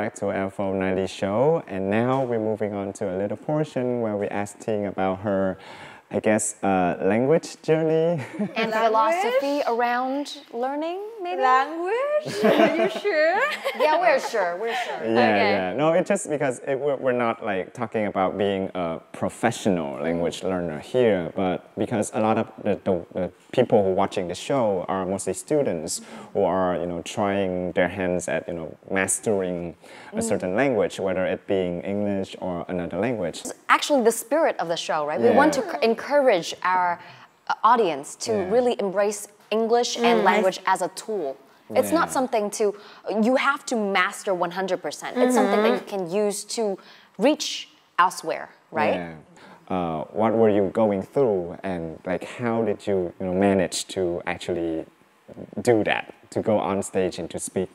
Back to IFOS09E show, and now we're moving on to a little portion where we ask Ting about her, I guess, language journey. And philosophy around learning, maybe? Language? Are you sure? Yeah, we're sure, we're sure. Yeah. No, it's just because we're not like talking about being a professional language learner here, but because a lot of the people who are watching the show are mostly students who are, trying their hands at, mastering a certain language, whether it being English or another language. Actually, the spirit of the show, right? We want to encourage our audience to really embrace English and language as a tool. It's not something you have to master 100%. It's something that you can use to reach elsewhere, right? Yeah. What were you going through, and like how did you, manage to actually do that, to go on stage and to speak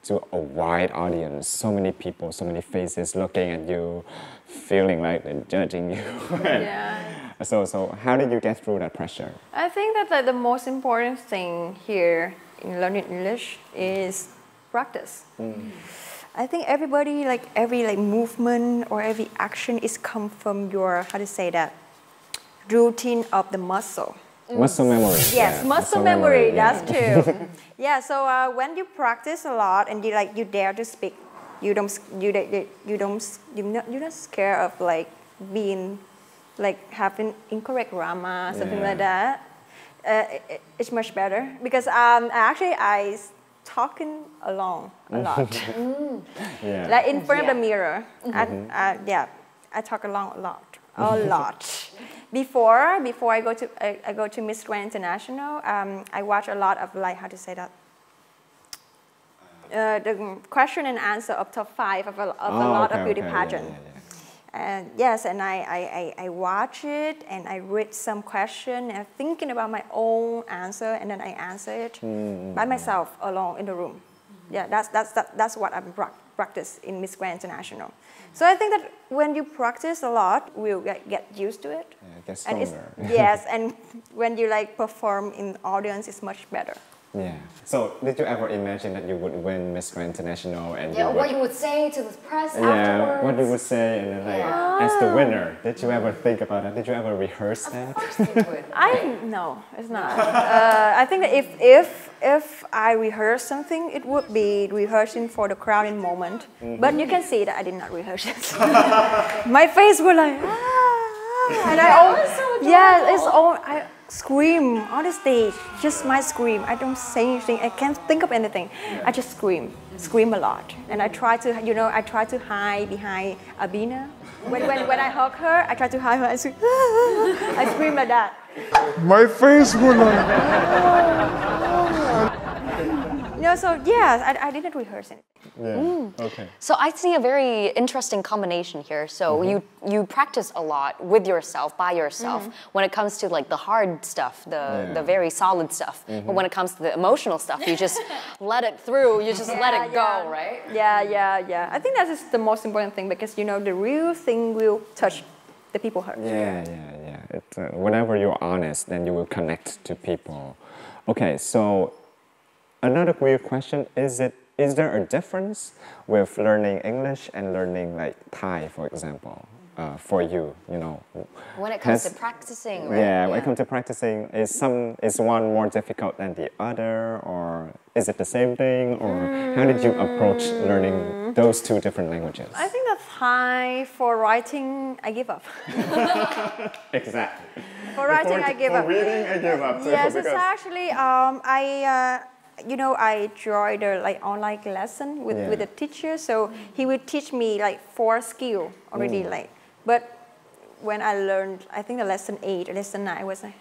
to a wide audience, so many people, so many faces looking at you, feeling like they're judging you. So how did you get through that pressure? I think that the most important thing here in learning English is practice. I think everybody, every movement or every action is come from your, how to say that, routine of the muscle. Muscle memory. Yes, muscle memory. That's true. Yeah. So when you practice a lot and you dare to speak, you're not scared of being having incorrect grammar, something like that. It's much better because I talking alone a lot. Like in front of the mirror. I talk along a lot. Before I go to Miss Grand International, I watch a lot of how to say that, the question and answer of top 5 of a lot of beauty pageant. And yes, and I watch it and I read some question and thinking about my own answer, and then I answer it by myself alone in the room. Yeah, that's what I practice in Miss Grand International. So I think that when you practice a lot, we'll get used to it. Yeah, get stronger. Yes, and when you perform in the audience, it's much better. Yeah. So did you ever imagine that you would win Miss Grand International and what you would say to the press afterwards? Yeah, what you would say, and then as the winner, did you ever think about that? Did you ever rehearse that? Of course you would. No, it's not. I think that if I rehearse something, it would be rehearsing for the crowning moment. But you can see that I did not rehearse it. My face was like, and I scream on the stage, just my scream. I don't say anything. I can't think of anything. I just scream a lot, and I try to hide behind Abina. When I hug her, I try to hide her. I scream like that. My face was So yes, I didn't rehearse it. Okay. So I see a very interesting combination here. So you practice a lot with yourself, by yourself, when it comes to the hard stuff, the very solid stuff. But when it comes to the emotional stuff, you just let it through. You just let it go, right? Yeah. I think that is the most important thing because the real thing will touch the people heart. Yeah. Whenever you're honest, then you will connect to people. Okay, so another weird question, is there a difference with learning English and learning Thai, for example, for you, When it comes to practicing, right? Yeah, when it comes to practicing, is one more difficult than the other, or is it the same thing, or how did you approach learning those two different languages? I think that Thai, for writing, I give up. Exactly. For writing, I give up. For reading, I give up too. Yes, it's actually, I joined the online lesson with the teacher, so he would teach me 4 skills already. But when I learned, I think the lesson 8 or lesson 9, I was like,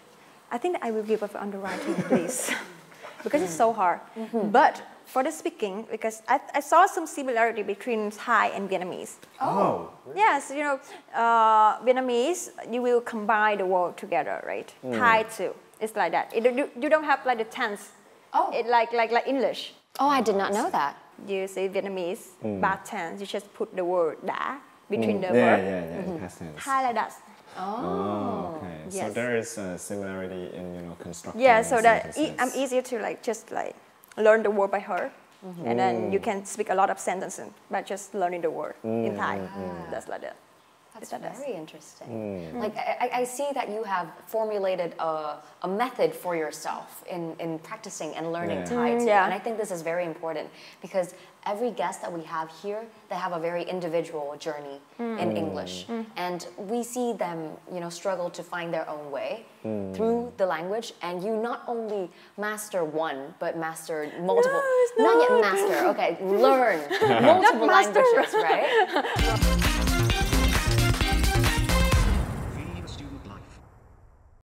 I think that I will give up on the writing, please, because it's so hard. But for the speaking, because I saw some similarity between Thai and Vietnamese. Oh. Yes, Vietnamese, you will combine the word together, right? Thai too, it's like that. You don't have the tense. Oh. It like English. Oh, I did not know that. You say Vietnamese, past tense, you just put the word đã between the verb. Yeah, past tense. Thai like that. Oh, okay. Yes. So there is a similarity in constructing. Yeah, so that sentences. I'm easier to just learn the word by heart. And then you can speak a lot of sentences by just learning the word in Thai. That's like that. That's very interesting. Like I see that you have formulated a method for yourself in practicing and learning Thai too. And I think this is very important because every guest that we have here, they have a very individual journey in English. And we see them, you know, struggle to find their own way through the language. And you not only master one, but master multiple. Not yet master, okay, learn multiple languages, right?